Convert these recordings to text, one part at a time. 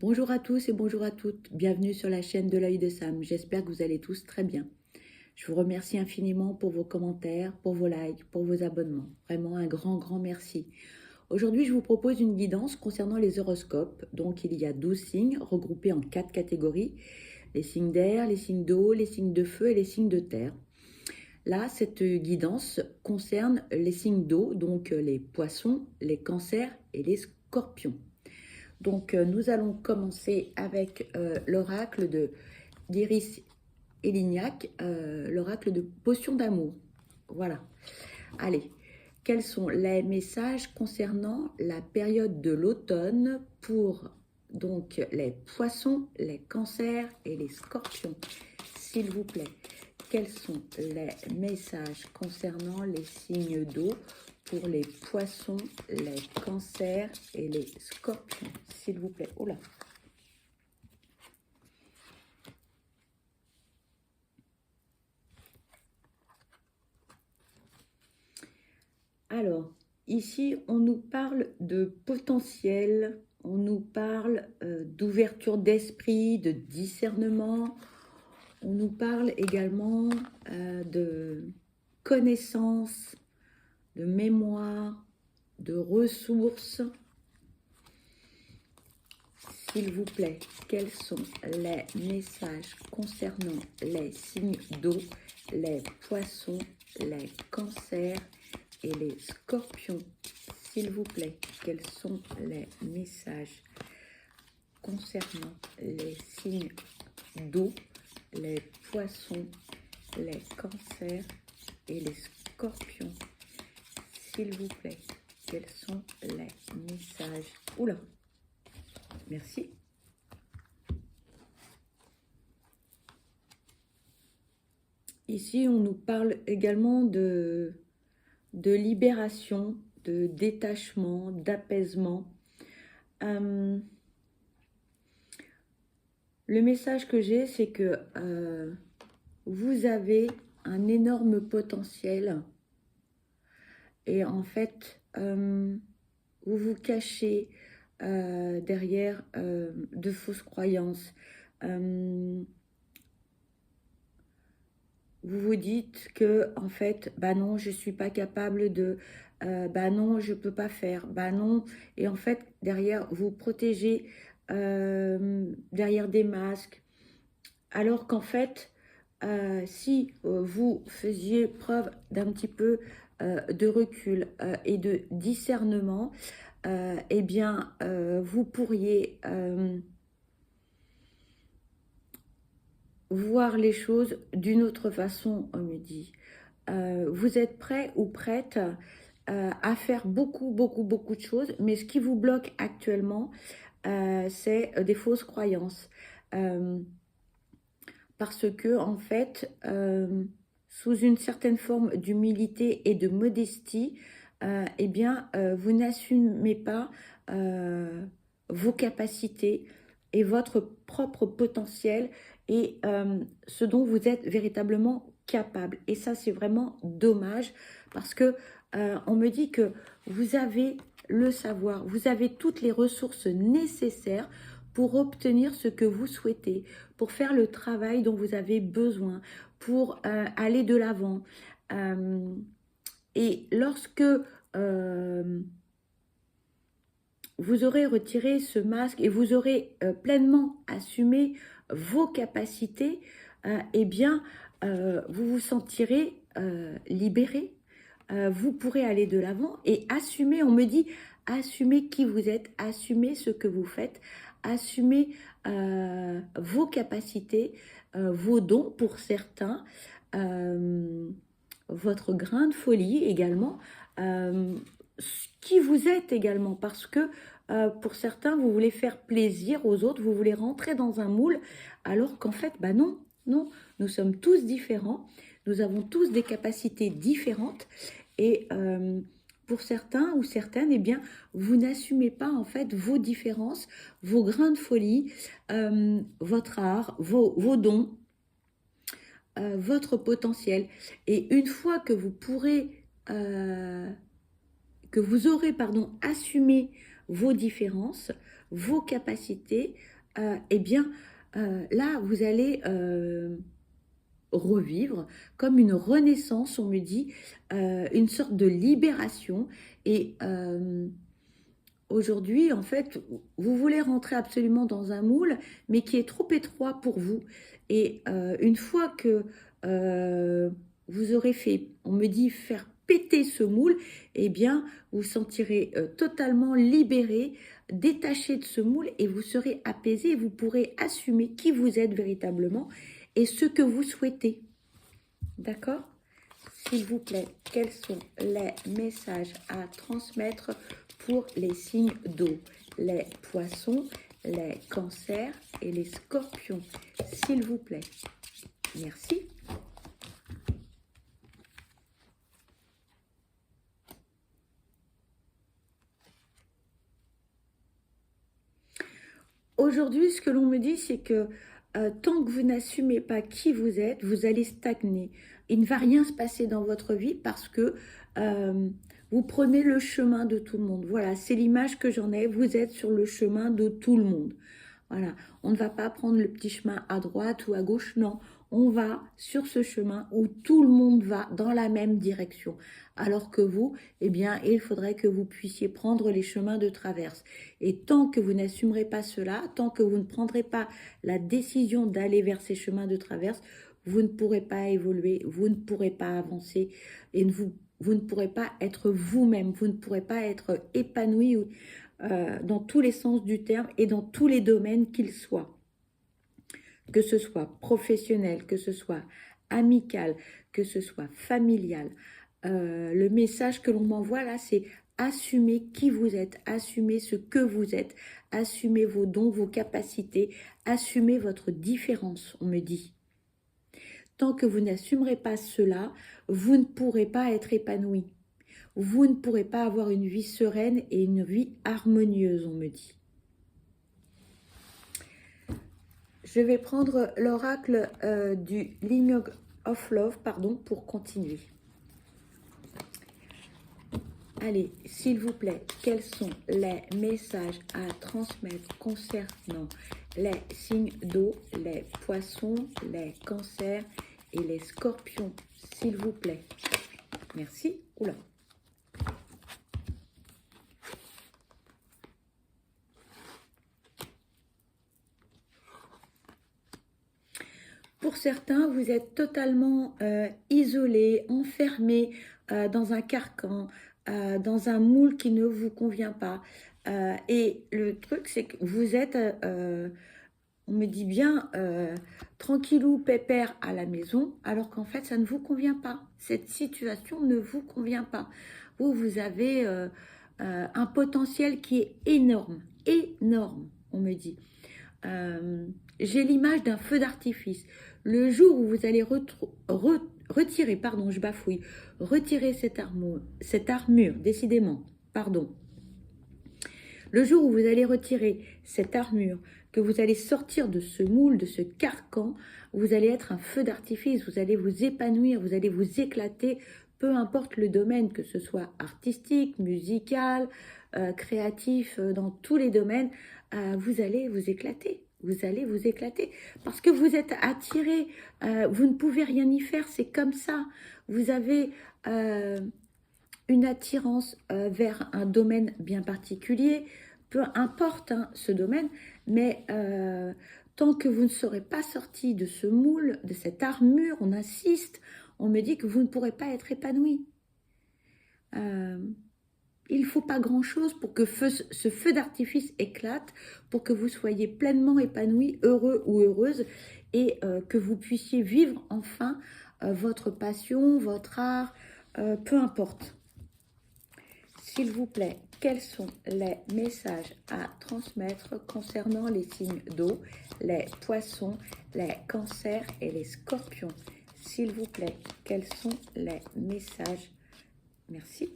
Bonjour à tous et bonjour à toutes. Bienvenue sur la chaîne de l'œil de Sam. J'espère que vous allez tous très bien. Je vous remercie infiniment pour vos commentaires, pour vos likes, pour vos abonnements. Vraiment un grand merci. Aujourd'hui, je vous propose une guidance concernant les horoscopes. Donc, il y a 12 signes regroupés en 4 catégories. Les signes d'air, les signes d'eau, les signes de feu et les signes de terre. Là, cette guidance concerne les signes d'eau, donc les poissons, les cancers et les scorpions. Donc, nous allons commencer avec l'oracle d'Iris Elignac, l'oracle de potion d'amour. Voilà. Allez, quels sont les messages concernant la période de l'automne pour donc les poissons, les cancers et les scorpions? S'il vous plaît, quels sont les messages concernant les signes d'eau pour les poissons, les cancers et les scorpions? S'il vous plaît. Oh là. Alors, ici, on nous parle de potentiel, on nous parle d'ouverture d'esprit, de discernement, on nous parle également de connaissance, de mémoire, de ressources. S'il vous plaît, quels sont les messages concernant les signes d'eau, les poissons, les cancers et les scorpions? S'il vous plaît, quels sont les messages concernant les signes d'eau, les poissons, les cancers et les scorpions? S'il vous plaît, quels sont les messages? Oula! Merci. Ici, on nous parle également de libération, de détachement, d'apaisement. Le message que j'ai, c'est que vous avez un énorme potentiel et en fait, vous vous cachez derrière de fausses croyances. Vous vous dites que en fait, bah non, je suis pas capable de, bah non, je peux pas faire, bah non. Et en fait, derrière, vous protégez derrière des masques. Alors qu'en fait, si vous faisiez preuve d'un petit peu de recul et de discernement, eh bien, vous pourriez voir les choses d'une autre façon, on me dit. Vous êtes prêt ou prête à faire beaucoup de choses, mais ce qui vous bloque actuellement, c'est des fausses croyances. Parce que, en fait, sous une certaine forme d'humilité et de modestie, eh bien, vous n'assumez pas vos capacités et votre propre potentiel et ce dont vous êtes véritablement capable. Et ça, c'est vraiment dommage parce que on me dit que vous avez le savoir, vous avez toutes les ressources nécessaires pour obtenir ce que vous souhaitez, pour faire le travail dont vous avez besoin, pour aller de l'avant. Et lorsque vous aurez retiré ce masque et vous aurez pleinement assumé vos capacités, eh bien, vous vous sentirez libéré. Vous pourrez aller de l'avant et assumer, on me dit, assumez qui vous êtes, assumez ce que vous faites, assumez vos capacités, vos dons pour certains, votre grain de folie également, qui vous êtes également, parce que pour certains, vous voulez faire plaisir aux autres, vous voulez rentrer dans un moule, alors qu'en fait, bah non, non, nous sommes tous différents, nous avons tous des capacités différentes, et pour certains ou certaines, eh bien, vous n'assumez pas en fait vos différences, vos grains de folie, votre art, vos dons, votre potentiel. Et une fois que vous pourrez, que vous aurez, pardon, assumé vos différences, vos capacités, eh bien, là, vous allez revivre comme une renaissance, on me dit, une sorte de libération. Et aujourd'hui, en fait, vous voulez rentrer absolument dans un moule, mais qui est trop étroit pour vous. Et une fois que vous aurez fait, on me dit, faire péter ce moule, eh bien, vous vous sentirez totalement libéré, détaché de ce moule, et vous serez apaisé, et vous pourrez assumer qui vous êtes véritablement et ce que vous souhaitez. D'accord? S'il vous plaît, quels sont les messages à transmettre pour les signes d'eau, les poissons, les cancers et les scorpions? S'il vous plaît. Merci. Aujourd'hui, ce que l'on me dit, c'est que tant que vous n'assumez pas qui vous êtes, vous allez stagner. Il ne va rien se passer dans votre vie parce que vous prenez le chemin de tout le monde. Voilà, c'est l'image que j'en ai. Vous êtes sur le chemin de tout le monde. Voilà, on ne va pas prendre le petit chemin à droite ou à gauche, non. On va sur ce chemin où tout le monde va dans la même direction. Alors que vous, eh bien, il faudrait que vous puissiez prendre les chemins de traverse. Et tant que vous n'assumerez pas cela, tant que vous ne prendrez pas la décision d'aller vers ces chemins de traverse, vous ne pourrez pas évoluer, vous ne pourrez pas avancer et vous ne pourrez pas être vous-même, vous ne pourrez pas être épanoui dans tous les sens du terme et dans tous les domaines qu'ils soient. Que ce soit professionnel, que ce soit amical, que ce soit familial. Le message que l'on m'envoie là, c'est assumer qui vous êtes, assumer ce que vous êtes, assumer vos dons, vos capacités, assumer votre différence, on me dit. Tant que vous n'assumerez pas cela, vous ne pourrez pas être épanoui. Vous ne pourrez pas avoir une vie sereine et une vie harmonieuse, on me dit. Je vais prendre l'oracle du Ling of Love, pardon, pour continuer. Allez, s'il vous plaît, quels sont les messages à transmettre concernant les signes d'eau, les poissons, les cancers et les scorpions, s'il vous plaît? Merci. Oula. Pour certains, vous êtes totalement isolé, enfermé dans un carcan, dans un moule qui ne vous convient pas. Et le truc, c'est que vous êtes, on me dit bien, tranquillou, pépère à la maison, alors qu'en fait, ça ne vous convient pas. Cette situation ne vous convient pas. Vous avez un potentiel qui est énorme, énorme, on me dit. J'ai l'image d'un feu d'artifice. Le jour où vous allez retirer, pardon, je bafouille, retirer cette armure, décidément, pardon. Le jour où vous allez retirer cette armure, que vous allez sortir de ce moule, de ce carcan, vous allez être un feu d'artifice, vous allez vous épanouir, vous allez vous éclater, peu importe le domaine, que ce soit artistique, musical, créatif, dans tous les domaines, vous allez vous éclater. Vous allez vous éclater parce que vous êtes attiré, vous ne pouvez rien y faire, c'est comme ça. Vous avez une attirance vers un domaine bien particulier, peu importe hein, ce domaine, mais tant que vous ne serez pas sorti de ce moule, de cette armure, on insiste, on me dit que vous ne pourrez pas être épanoui. Il ne faut pas grand-chose pour que ce feu d'artifice éclate, pour que vous soyez pleinement épanoui, heureux ou heureuse, et que vous puissiez vivre enfin votre passion, votre art, peu importe. S'il vous plaît, quels sont les messages à transmettre concernant les signes d'eau, les poissons, les cancers et les scorpions? S'il vous plaît, quels sont les messages? Merci.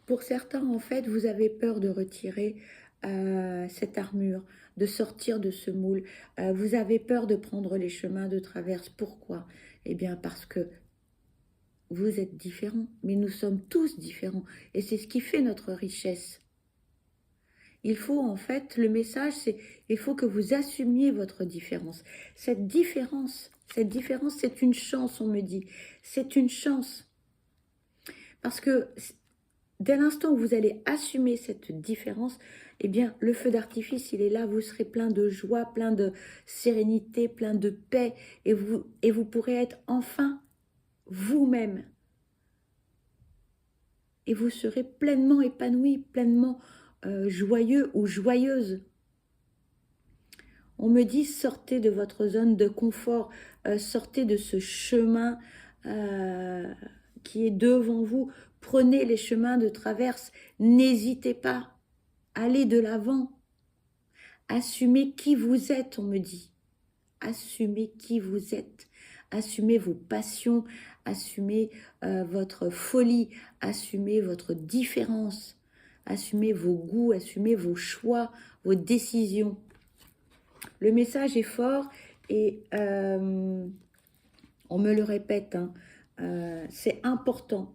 Pour certains, en fait, vous avez peur de retirer cette armure, de sortir de ce moule. Vous avez peur de prendre les chemins de traverse. Pourquoi? Eh bien parce que vous êtes différents, mais nous sommes tous différents. Et c'est ce qui fait notre richesse. Il faut en fait, le message c'est, il faut que vous assumiez votre différence. Cette différence, c'est une chance, on me dit. C'est une chance. Parce que dès l'instant où vous allez assumer cette différence, eh bien, le feu d'artifice, il est là, vous serez plein de joie, plein de sérénité, plein de paix, et vous pourrez être enfin vous-même. Et vous serez pleinement épanoui, pleinement joyeux ou joyeuse. On me dit, sortez de votre zone de confort, sortez de ce chemin qui est devant vous, prenez les chemins de traverse, n'hésitez pas, allez de l'avant, assumez qui vous êtes, on me dit, assumez qui vous êtes, assumez vos passions, assumez votre folie, assumez votre différence, assumez vos goûts, assumez vos choix, vos décisions. Le message est fort et on me le répète, hein, c'est important.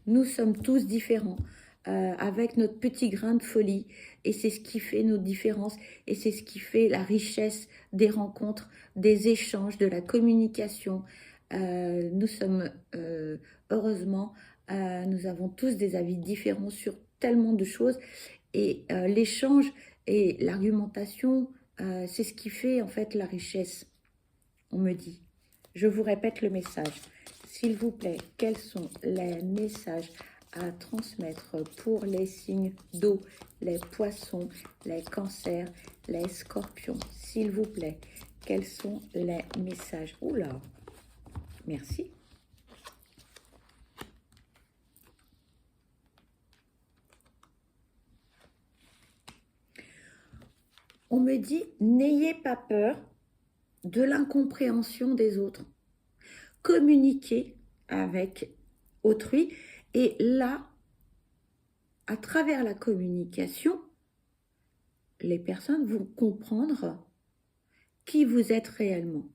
Nous sommes tous différents avec notre petit grain de folie et c'est ce qui fait nos différences et c'est ce qui fait la richesse des rencontres, des échanges, de la communication. Nous sommes, heureusement, nous avons tous des avis différents sur tellement de choses et l'échange et l'argumentation, c'est ce qui fait en fait la richesse, on me dit. Je vous répète le message. S'il vous plaît, quels sont les messages à transmettre pour les signes d'eau, les poissons, les cancers, les scorpions? S'il vous plaît, quels sont les messages? Oula, merci. On me dit, n'ayez pas peur de l'incompréhension des autres. Communiquez avec autrui et là, à travers la communication, les personnes vont comprendre qui vous êtes réellement.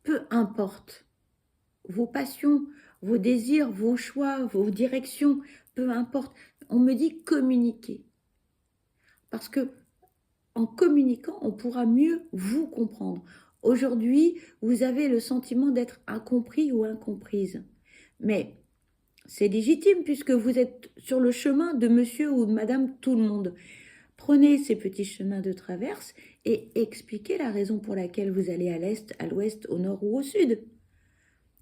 Peu importe vos passions, vos désirs, vos choix, vos directions, peu importe. On me dit communiquer. Parce que en communiquant, on pourra mieux vous comprendre. Aujourd'hui, vous avez le sentiment d'être incompris ou incomprise. Mais c'est légitime puisque vous êtes sur le chemin de monsieur ou de madame tout le monde. Prenez ces petits chemins de traverse et expliquez la raison pour laquelle vous allez à l'est, à l'ouest, au nord ou au sud.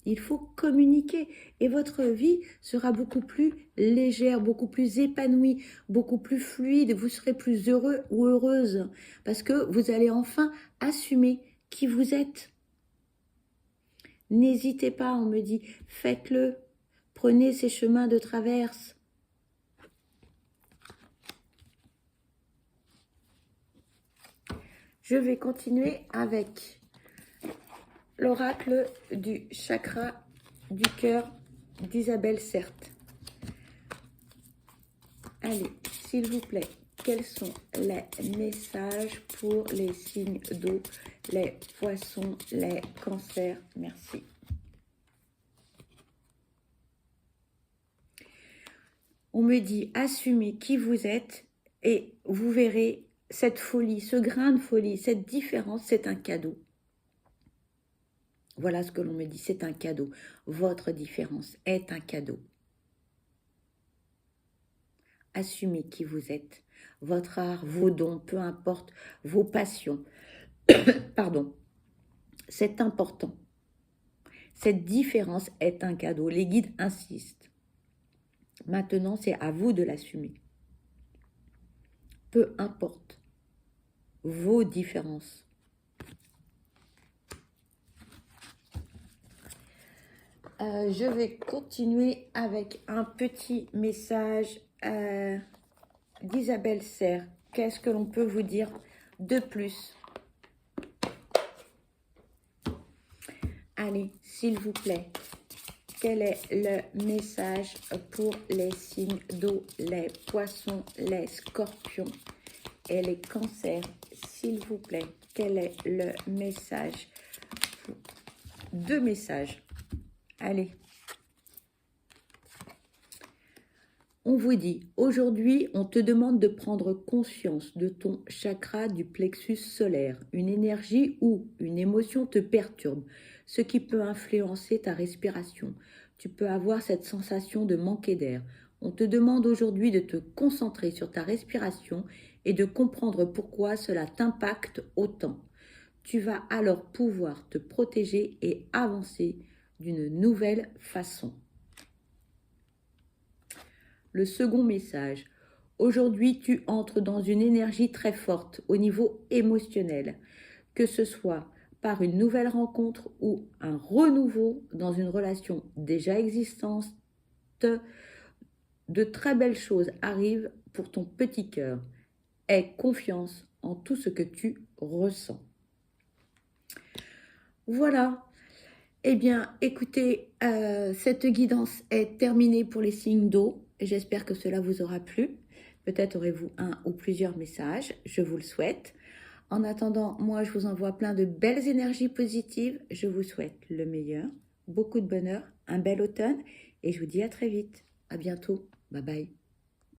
Il faut communiquer et votre vie sera beaucoup plus légère, beaucoup plus épanouie, beaucoup plus fluide. Vous serez plus heureux ou heureuse parce que vous allez enfin assumer qui vous êtes. N'hésitez pas, on me dit, faites-le. Prenez ces chemins de traverse. Je vais continuer avec l'oracle du chakra du cœur d'Isabelle Certes. Allez, s'il vous plaît, quels sont les messages pour les signes d'eau, les poissons, les cancers? Merci. On me dit, assumez qui vous êtes et vous verrez cette folie, ce grain de folie, cette différence, c'est un cadeau. Voilà ce que l'on me dit, c'est un cadeau. Votre différence est un cadeau. Assumez qui vous êtes, votre art, vos dons, peu importe, vos passions. Pardon, c'est important. Cette différence est un cadeau. Les guides insistent. Maintenant, c'est à vous de l'assumer. Peu importe vos différences. Je vais continuer avec un petit message d'Isabelle Serre. Qu'est-ce que l'on peut vous dire de plus? Allez, s'il vous plaît, quel est le message pour les signes d'eau, les poissons, les scorpions et les cancers, s'il vous plaît? Quel est le message? 2 messages. Allez. On vous dit, aujourd'hui, on te demande de prendre conscience de ton chakra du plexus solaire, une énergie ou une émotion te perturbe, ce qui peut influencer ta respiration. Tu peux avoir cette sensation de manquer d'air. On te demande aujourd'hui de te concentrer sur ta respiration et de comprendre pourquoi cela t'impacte autant. Tu vas alors pouvoir te protéger et avancer d'une nouvelle façon. Le second message. Aujourd'hui, tu entres dans une énergie très forte au niveau émotionnel, que ce soit par une nouvelle rencontre ou un renouveau dans une relation déjà existante. De très belles choses arrivent pour ton petit cœur. Aie confiance en tout ce que tu ressens. Voilà. Eh bien, écoutez, cette guidance est terminée pour les signes d'eau. J'espère que cela vous aura plu. Peut-être aurez-vous un ou plusieurs messages. Je vous le souhaite. En attendant, moi, je vous envoie plein de belles énergies positives. Je vous souhaite le meilleur, beaucoup de bonheur, un bel automne et je vous dis à très vite. À bientôt. Bye bye.